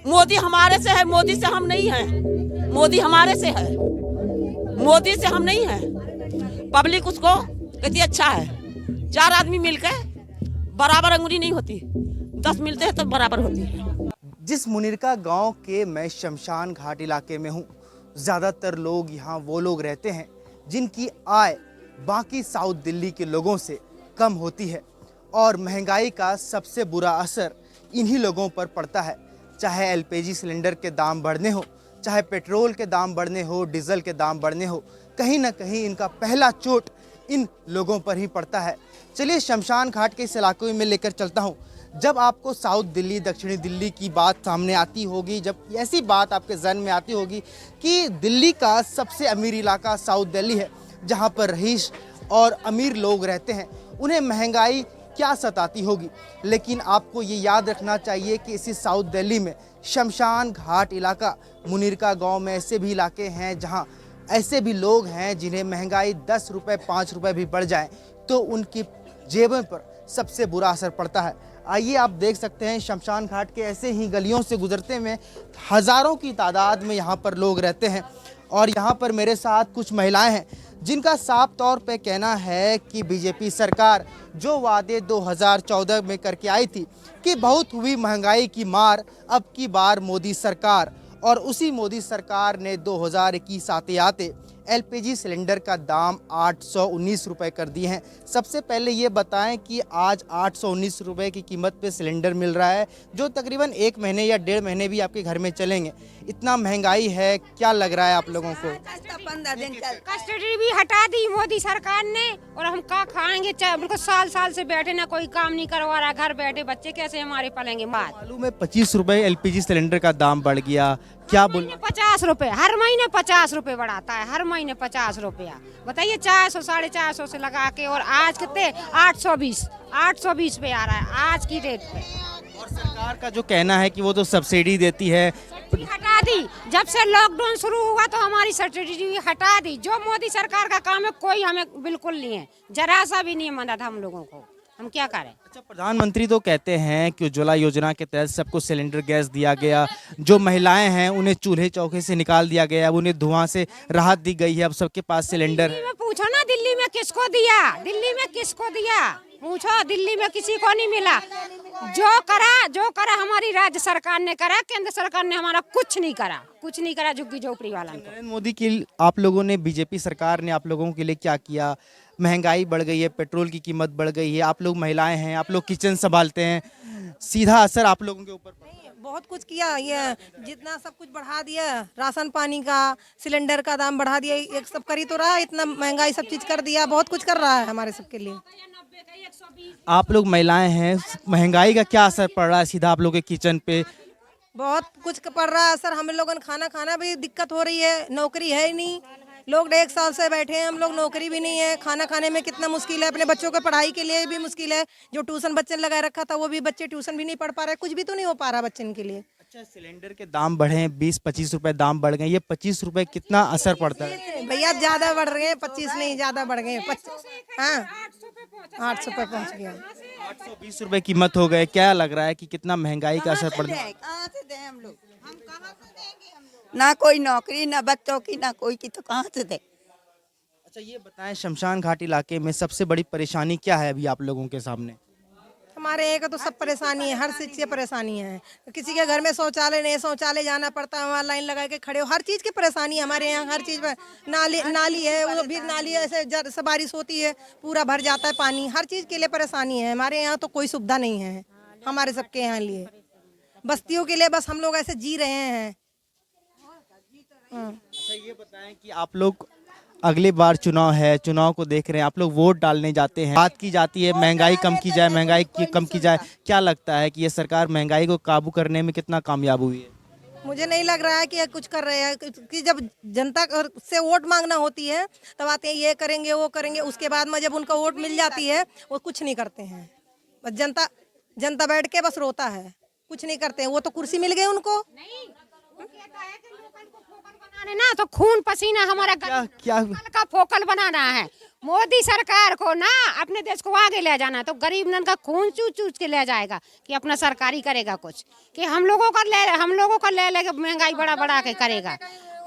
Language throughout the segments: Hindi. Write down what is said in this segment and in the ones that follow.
मोदी हमारे से है, मोदी से हम नहीं हैं। मोदी हमारे से है, मोदी से हम नहीं हैं। पब्लिक उसको कहती अच्छा है। 4 आदमी मिलकर बराबर अंगुली नहीं होती, 10 मिलते हैं तो बराबर होती है। जिस मुनिरका गांव के मैं शमशान घाट इलाके में हूं, ज़्यादातर लोग यहां वो लोग रहते हैं जिनकी आय बाकी साउथ दिल्ली के लोगों से कम होती है और महंगाई का सबसे बुरा असर इन्हीं लोगों पर पड़ता है। चाहे एलपीजी सिलेंडर के दाम बढ़ने हो, चाहे पेट्रोल के दाम बढ़ने हो, डीजल के दाम बढ़ने हो, कहीं ना कहीं इनका पहला चोट इन लोगों पर ही पड़ता है। चलिए शमशान घाट के इस इलाके में लेकर चलता हूँ। जब आपको साउथ दिल्ली, दक्षिणी दिल्ली की बात सामने आती होगी, जब ऐसी बात आपके जहन में आती होगी कि दिल्ली का सबसे अमीर इलाका साउथ दिल्ली है, जहाँ पर रईस और अमीर लोग रहते हैं, उन्हें महंगाई क्या सताती होगी। लेकिन आपको ये याद रखना चाहिए कि इसी साउथ दिल्ली में शमशान घाट इलाका, मुनिरका गांव में ऐसे भी इलाके हैं जहां ऐसे भी लोग हैं जिन्हें महंगाई 10 रुपये 5 रुपये भी बढ़ जाए तो उनकी जेबों पर सबसे बुरा असर पड़ता है। आइए आप देख सकते हैं शमशान घाट के ऐसे ही गलियों से गुजरते हुए हज़ारों की तादाद में यहाँ पर लोग रहते हैं और यहाँ पर मेरे साथ कुछ महिलाएं हैं जिनका साफ तौर पे कहना है कि बीजेपी सरकार जो वादे 2014 में करके आई थी कि बहुत हुई महंगाई की मार, अब की बार मोदी सरकार और उसी मोदी सरकार ने 2021 आते आते एलपीजी सिलेंडर का दाम 819 रुपये कर दिए हैं। सबसे पहले ये बताएं कि आज 819 रुपये की कीमत पे सिलेंडर मिल रहा है जो तकरीबन 1 महीने या 1.5 महीने भी आपके घर में चलेंगे। इतना महंगाई है, क्या लग रहा है आप लोगों को? 15 दिन कस्टडी भी हटा दी मोदी सरकार ने और हम क्या खाएंगे? बिल्कुल साल साल से बैठे, ना कोई काम नहीं करवा रहा, घर बैठे बच्चे कैसे हमारे पलेंगे? बात मालूम है 25 रुपये एलपीजी सिलेंडर का दाम बढ़ गया, क्या बोल? 50 रुपए हर महीने 50 रुपए बढ़ाता है, हर महीने 50 रुपया। बताइए 400 450 से लगा के और आज कितने 820 पे आ रहा है आज की डेट पे। और सरकार का जो कहना है कि वो तो सब्सिडी देती है, हटा दी। जब से लॉकडाउन शुरू हुआ तो हमारी सब्सिडी हटा दी। जो मोदी सरकार का काम है कोई हमें बिल्कुल नहीं है, जरा सा भी नहीं मदद हम लोगों को, हम क्या करें? अच्छा, प्रधानमंत्री तो कहते हैं कि उज्ज्वला योजना के तहत सबको सिलेंडर गैस दिया गया, जो महिलाएं हैं उन्हें चूल्हे चौके से निकाल दिया गया, अब उन्हें धुआं से राहत दी गई है, अब सबके पास सिलेंडर है। पूछो ना दिल्ली में किसको दिया, दिल्ली में किसको दिया पूछो, दिल्ली में किसी को नहीं मिला। जो करा हमारी राज्य सरकार ने करा, केंद्र सरकार ने हमारा कुछ नहीं करा झुग्गी झोपड़ी वाला को। नरेंद्र मोदी की आप लोगों ने, बीजेपी सरकार ने आप लोगों के लिए क्या किया? महंगाई बढ़ गई है, पेट्रोल की कीमत बढ़ गई है, आप लोग महिलाएं हैं, आप लोग किचन संभालते हैं, सीधा असर आप लोगों के ऊपर पड़ा। बहुत कुछ किया, ये जितना सब कुछ बढ़ा दिया, राशन पानी का, सिलेंडर का दाम बढ़ा दिया, एक सब करी तो रहा, इतना महंगाई सब चीज कर दिया, बहुत कुछ कर रहा है हमारे सबके लिए। आप लोग महिलाएं हैं, महंगाई का क्या असर पड़ रहा है सीधा आप लोग के किचन पे? बहुत कुछ पड़ रहा है सर, हम लोगों ने खाना भी दिक्कत हो रही है, नौकरी है ही नहीं, लोग 1 साल से बैठे हैं, हम लोग नौकरी भी नहीं है, खाना खाने में कितना मुश्किल है, अपने बच्चों के पढ़ाई के लिए भी मुश्किल है, जो ट्यूशन बच्चे ने लगा रखा था वो भी बच्चे ट्यूशन भी नहीं पढ़ पा रहे, कुछ भी तो नहीं हो पा रहा बच्चन के लिए। अच्छा, सिलेंडर के दाम बढ़े हैं, 20-25 रुपए दाम बढ़ गए, ये 25 रुपए कितना असर पड़ता है? भैया ज्यादा बढ़ रहे हैं, 25 नहीं ज्यादा बढ़ गए, हाँ 800 पे पहुँच गया, 820 रुपए कीमत हो गए। क्या लग रहा है कि कितना महंगाई का असर पड़ रहा है? ना कोई नौकरी, ना बच्चों की, ना कोई की, तो कहाँ से दे? अच्छा, ये बताएं शमशान घाट इलाके में सबसे बड़ी परेशानी क्या है अभी आप लोगों के सामने? हमारे यहाँ का तो सब परेशानी है, हर चीज की परेशानी है, किसी के घर में शौचालय नहीं, शौचालय जाना पड़ता है, वहाँ लाइन लगा के खड़े हो, हर चीज की परेशानी है हमारे यहाँ, हर चीज में नाली है, वो भी नाली ऐसे जब बारिश होती है पूरा भर जाता है पानी, हर चीज के लिए परेशानी है हमारे यहाँ, तो कोई सुविधा नहीं है हमारे सबके यहाँ लिए, बस्तियों के लिए बस हम लोग ऐसे जी रहे हैं। अच्छा, ये बताएं कि आप लोग अगली बार चुनाव है, चुनाव को देख रहे हैं, आप लोग वोट डालने जाते हैं, बात की जाती है महंगाई कम की जाए, महंगाई कम की जाए, क्या लगता है कि ये सरकार महंगाई को काबू करने में कितना कामयाब हुई है? मुझे नहीं लग रहा है कि कुछ कर रहे हैं, कि जब जनता से वोट मांगना होती है तब आते हैं ये करेंगे वो करेंगे, उसके बाद में जब उनका वोट मिल जाती है वो कुछ नहीं करते हैं, बस जनता बैठ के बस रोता है, कुछ नहीं करते हैं। वो तो कुर्सी मिल गई उनको, बनाने ना तो खून पसीना हमारा क्या क्या का फोकल बनाना है। मोदी सरकार को ना अपने देश को आगे ले जाना है, तो गरीब नन का खून चूस चूस के ले जाएगा कि अपना सरकारी करेगा कुछ, कि हम लोगों का ले के महंगाई बढ़ा के करेगा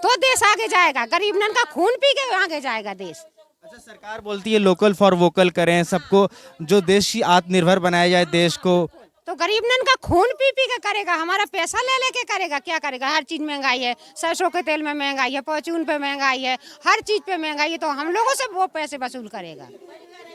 तो देश आगे जाएगा। गरीब नन का खून पी के आगे जाएगा देश। अच्छा, सरकार बोलती है लोकल फॉर वोकल करें, सबको जो देश की आत्मनिर्भर बनाया जाए देश को, तो गरीब नन का खून पी के करेगा, हमारा पैसा ले के करेगा। क्या करेगा? हर चीज महंगाई है, सरसों के तेल में महंगाई है, परचून पे महंगाई है, हर चीज पे महंगाई है, तो हम लोगों से वो पैसे वसूल करेगा।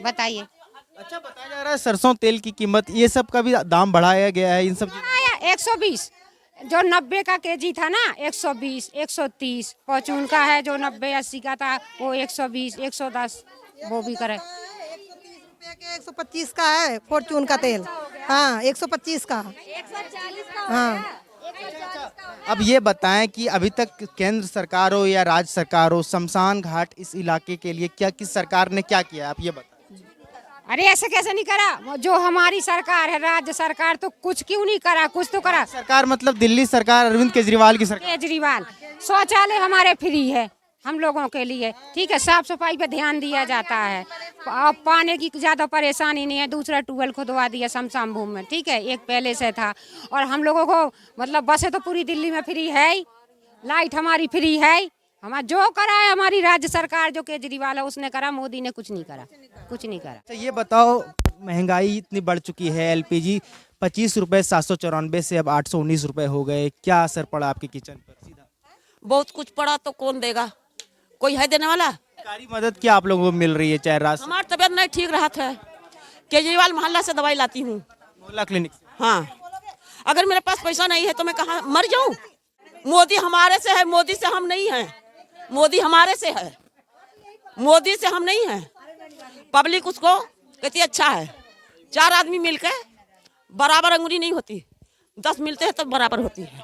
बताइए। अच्छा, बताया जा रहा है सरसों तेल की कीमत ये सब का भी दाम बढ़ाया गया है, इन सब आया 120, जो 90 का केजी था ना 120, 130, परचून का है जो 90-80 का था वो 120, 110 वो भी करे। 125 का है फॉर्चून का तेल। हाँ, 125 का। हाँ, अब ये बताएं कि अभी तक केंद्र सरकार हो या राज्य सरकार हो, शमशान घाट इस इलाके के लिए क्या किस सरकार ने क्या किया, आप ये बताएं। अरे ऐसे कैसे नहीं करा? जो हमारी सरकार है, राज्य सरकार, तो कुछ क्यों नहीं करा? कुछ तो करा। सरकार मतलब दिल्ली सरकार, अरविंद केजरीवाल की सरकार। केजरीवाल शौचालय हमारे फ्री है हम लोगों के लिए, ठीक है। साफ सफाई पे ध्यान दिया जाता है, अब पानी की ज्यादा परेशानी नहीं है। दूसरा ट्यूबवेल खुदवा दिया शमशान भूमि में, ठीक है, एक पहले से था। और हम लोगों को मतलब बसें तो पूरी दिल्ली में फ्री है ही, लाइट हमारी फ्री है ही। हमारा जो करा है हमारी राज्य सरकार, जो केजरीवाल है उसने करा, मोदी ने कुछ नहीं करा, कुछ नहीं करा। अच्छा, ये बताओ, महंगाई इतनी बढ़ चुकी है, एलपीजी 25 रुपए 794 से अब 819 रुपए हो गए, क्या असर पड़ा आपके किचन पर? सीधा बहुत कुछ पड़ा तो कौन देगा? कोई है देने वाला? सरकारी मदद क्या आप लोगों को मिल रही है, चाहे राशन? हमारी तबीयत नहीं ठीक रहा था, केजरीवाल मोहल्ला से दवाई लाती हूँ। मोहल्ला क्लिनिक से। हाँ, अगर मेरे पास पैसा नहीं है तो मैं कहाँ मर जाऊँ? मोदी हमारे से है, मोदी से हम नहीं हैं। मोदी हमारे से है, मोदी से हम नहीं हैं। पब्लिक उसको कहती अच्छा है। 4 आदमी मिलकर बराबर अंगुली नहीं होती, 10 मिलते हैं तब बराबर होती है।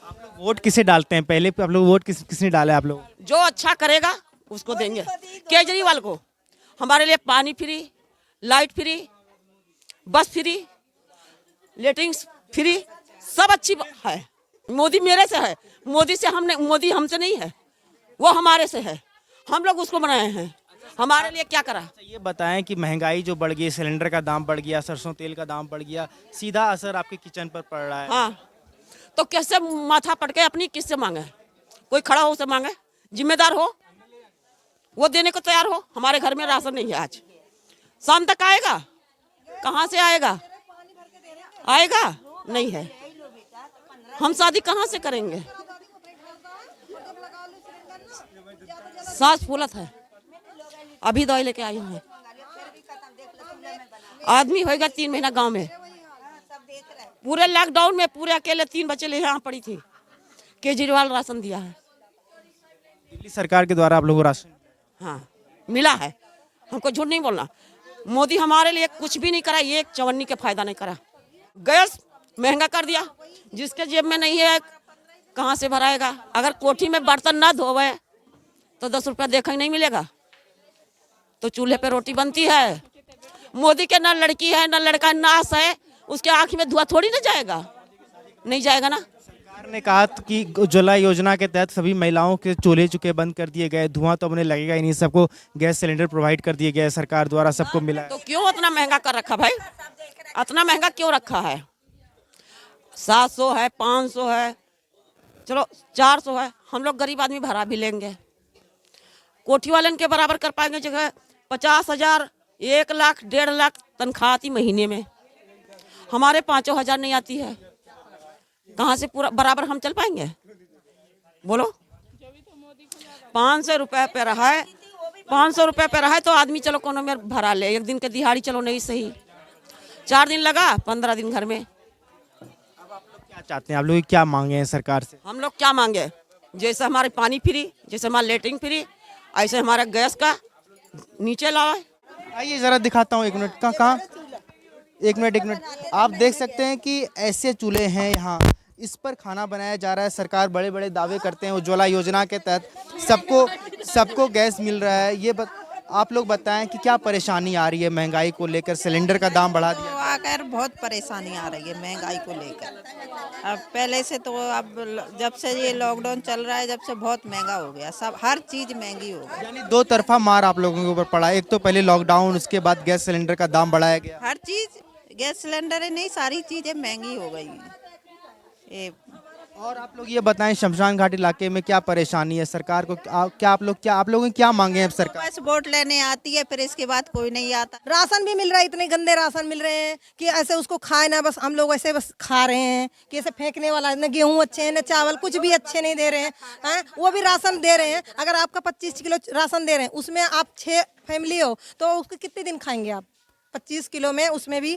आप लोग वोट किसे डालते हैं? पहले आप लोग वोट किसने डाला आप लोग? जो अच्छा करेगा उसको देंगे। केजरीवाल को हमारे लिए पानी फ्री, लाइट फ्री, बस फ्री, लेटरिन फ्री, सब अच्छी है। मोदी मेरे से है, मोदी से हमने, मोदी हमसे नहीं है, वो हमारे से है। हम लोग उसको बनाए हैं, हमारे लिए क्या करा? ये बताएं कि महंगाई जो बढ़ गई, सिलेंडर का दाम बढ़ गया, सरसों तेल का दाम बढ़ गया, सीधा असर आपके किचन पर पड़ रहा है। हाँ, तो कैसे माथा पट के अपनी किससे मांगे? कोई खड़ा हो उसे मांगे, जिम्मेदार हो वो देने को तैयार हो। हमारे घर में राशन नहीं है, आज शाम तक आएगा, कहाँ से आएगा? आएगा नहीं है, हम शादी कहाँ से करेंगे? सांस फूलत है, अभी दवाई लेके आई हूँ। आदमी होएगा 3 महीना गांव में, पूरे लॉकडाउन में पूरे अकेले 3 बच्चे ले यहाँ पड़ी थी। केजरीवाल राशन दिया है, दिल्ली सरकार के द्वारा आप लोगों को राशन? हाँ मिला है, हमको झूठ नहीं बोलना। मोदी हमारे लिए कुछ भी नहीं करा, एक चवन्नी के फायदा नहीं करा। गैस महंगा कर दिया, जिसके जेब में नहीं है कहाँ से भराएगा? अगर कोठी में बर्तन ना धोवे तो 10 रुपया देखा ही नहीं मिलेगा, तो चूल्हे पे रोटी बनती है। मोदी के ना लड़की है ना लड़का, नाश है, उसके आँख में धुआं थोड़ी ना जाएगा, नहीं जाएगा ना। सरकार ने कहा कि उज्ज्वला योजना के तहत सभी महिलाओं के चूल्हे चुके बंद कर दिए गए, धुआं तो उन्हें लगेगा ही नहीं, सबको गैस सिलेंडर प्रोवाइड कर दिए गए सरकार द्वारा, सबको मिला है। तो क्यों इतना महंगा कर रखा भाई? इतना महंगा क्यों रखा है? 700 है, 500 है, चलो 400 है, हम लोग गरीब आदमी भरा भी लेंगे। कोठी वालन के बराबर कर पाएंगे? जगह 50,000, 1 लाख, 1.5 लाख तनख्वाह आती महीने में, हमारे 5,000 नहीं आती है, कहाँ से पूरा बराबर हम चल पाएंगे? बोलो। 500 रुपये पे रहा है, 500 रुपये पे रहा है तो आदमी चलो कोनो में भरा ले, एक दिन के दिहाड़ी चलो नहीं सही, 4 दिन लगा, 15 दिन घर में। क्या चाहते हैं आप लोग, क्या मांगे हैं सरकार से? हम लोग क्या मांगे? जैसे हमारे पानी फ्री, जैसे हमारा लेटरिन फ्री, ऐसे हमारा गैस का नीचे लाओ। आइए जरा दिखाता हूँ, 1 मिनट। कहाँ? 1 मिनट। आप देख सकते हैं कि ऐसे चूल्हे हैं यहाँ, इस पर खाना बनाया जा रहा है। सरकार बड़े बड़े दावे करते हैं उज्ज्वला योजना के तहत सबको गैस मिल रहा है। आप लोग बताएं कि क्या परेशानी आ रही है महंगाई को लेकर, सिलेंडर का दाम बढ़ा दिया? आकर बहुत परेशानी आ रही है महंगाई को लेकर। अब पहले से तो अब जब से ये लॉकडाउन चल रहा है, जब से बहुत महंगा हो गया, सब हर चीज महंगी हो गई। यानी दो तरफा मार आप लोगों के ऊपर पड़ा। एक तो पहले लॉकडाउन, उसके बाद गैस सिलेंडर का दाम बढ़ाया गया। हर चीज, गैस सिलेंडर है नहीं, सारी चीजें महंगी हो गई हैं। ये और आप लोग ये बताएं, शमशान घाट इलाके में क्या परेशानी है सरकार को? क्या आप लोगों ने क्या मांगे हैं सरकार? बस वोट लेने आती है, फिर इसके बाद कोई नहीं आता। राशन भी मिल रहा है, इतने गंदे राशन मिल रहे हैं कि ऐसे उसको खाए ना, बस हम लोग ऐसे बस खा रहे हैं कि ऐसे फेंकने वाला, न गेहूं अच्छे हैं न चावल, कुछ भी अच्छे नहीं दे रहे हैं। वो भी राशन दे रहे हैं, अगर आपका 25 किलो राशन दे रहे हैं, उसमें आप 6 फैमिली हो तो उसको कितने दिन खाएंगे आप? 25 किलो में उसमें भी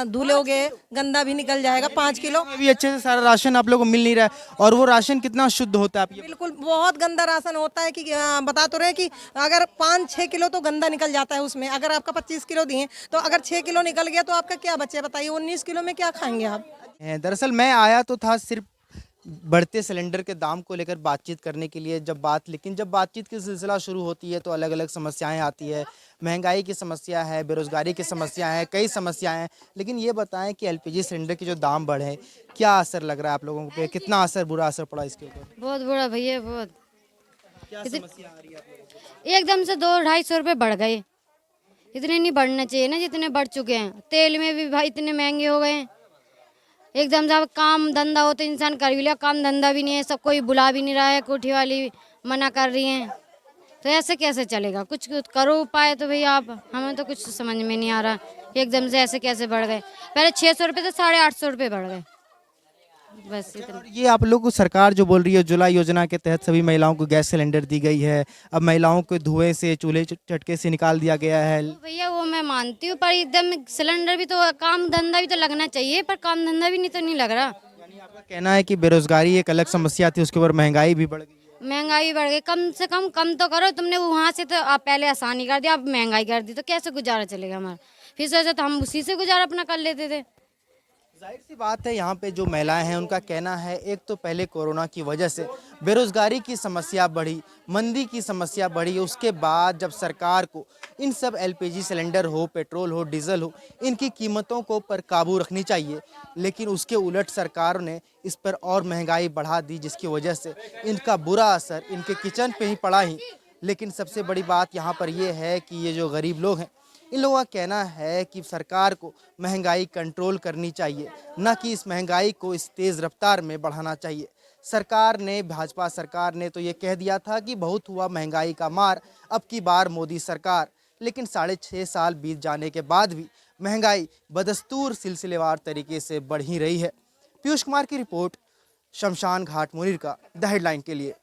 धुलोगे, गंदा भी निकल जाएगा। 5 किलो में भी अच्छे से सारा राशन आप लोगों को मिल नहीं रहा है। और वो राशन कितना शुद्ध होता है आप ये? बिल्कुल बहुत गंदा राशन होता है कि बता तो रहे कि अगर 5-6 किलो तो गंदा निकल जाता है उसमें। अगर आपका 25 किलो दिए तो अगर 6 किलो निकल गया तो आपका क्या बचे बताइए? 19 किलो में क्या खाएंगे आप? दरअसल मैं आया तो था सिर्फ बढ़ते सिलेंडर के दाम को लेकर बातचीत करने के लिए, लेकिन जब बातचीत की सिलसिला शुरू होती है तो अलग अलग समस्याएं आती है। महंगाई की समस्या है, बेरोजगारी की समस्या है, कई समस्याएं हैं। लेकिन ये बताएं कि एलपीजी सिलेंडर के जो दाम बढ़े, क्या असर लग रहा है आप लोगों पे? कितना असर, बुरा असर पड़ा इसके ऊपर? बहुत बुरा भैया, बहुत। क्या समस्या आ रही है आप लोगों को? एकदम से 200-250 रुपए बढ़ गए। इतने नहीं बढ़ना चाहिए ना जितने बढ़ चुके हैं। तेल में भी भाई इतने महंगे हो गए हैं। एकदम से अब काम धंधा हो तो इंसान कर भी लिया, काम धंधा भी नहीं है, सब कोई बुला भी नहीं रहा है, कोठी वाली मना कर रही हैं, तो ऐसे कैसे चलेगा? कुछ करो उपाय तो भैया आप, हमें तो कुछ समझ में नहीं आ रहा। एकदम से ऐसे कैसे बढ़ गए? पहले 600 रुपये तो 850 रुपये बढ़ गए, बस इतना। ये आप लोग को सरकार जो बोल रही है, उज्ज्वला योजना के तहत सभी महिलाओं को गैस सिलेंडर दी गई है, अब महिलाओं को धुएं से, चूल्हे चटके से निकाल दिया गया है। तो भैया वो मैं मानती हूँ, पर एकदम सिलेंडर भी तो, काम धंधा भी तो लगना चाहिए, पर काम धंधा भी नहीं तो नहीं लग रहा। यानी आपका कहना है कि बेरोजगारी एक अलग समस्या थी, उसके ऊपर महंगाई भी बढ़ गई है। महंगाई बढ़ गई, कम से कम तो करो। तुमने वहाँ से तो आप पहले आसानी कर दिया, अब महंगाई कर दी, तो कैसे गुजारा चलेगा हमारा? फिर सोचा तो हम उसी से गुजारा अपना कर लेते थे। जाहिर सी बात है, यहाँ पे जो महिलाएं हैं उनका कहना है, एक तो पहले कोरोना की वजह से बेरोजगारी की समस्या बढ़ी, मंदी की समस्या बढ़ी, उसके बाद जब सरकार को इन सब एलपीजी सिलेंडर हो, पेट्रोल हो, डीजल हो, इनकी कीमतों को पर काबू रखनी चाहिए, लेकिन उसके उलट सरकार ने इस पर और महंगाई बढ़ा दी, जिसकी वजह से इनका बुरा असर इनके किचन पे ही पड़ा ही। लेकिन सबसे बड़ी बात यहाँ पर यह है कि ये जो गरीब लोग हैं, इन लोगों का कहना है कि सरकार को महंगाई कंट्रोल करनी चाहिए, न कि इस महंगाई को इस तेज़ रफ्तार में बढ़ाना चाहिए। सरकार ने, भाजपा सरकार ने तो ये कह दिया था कि बहुत हुआ महंगाई का मार, अब की बार मोदी सरकार। लेकिन 6.5 साल बीत जाने के बाद भी महंगाई बदस्तूर सिलसिलेवार तरीके से बढ़ ही रही है। पीयूष कुमार की रिपोर्ट, शमशान घाट मुनीर का द हेडलाइन के लिए।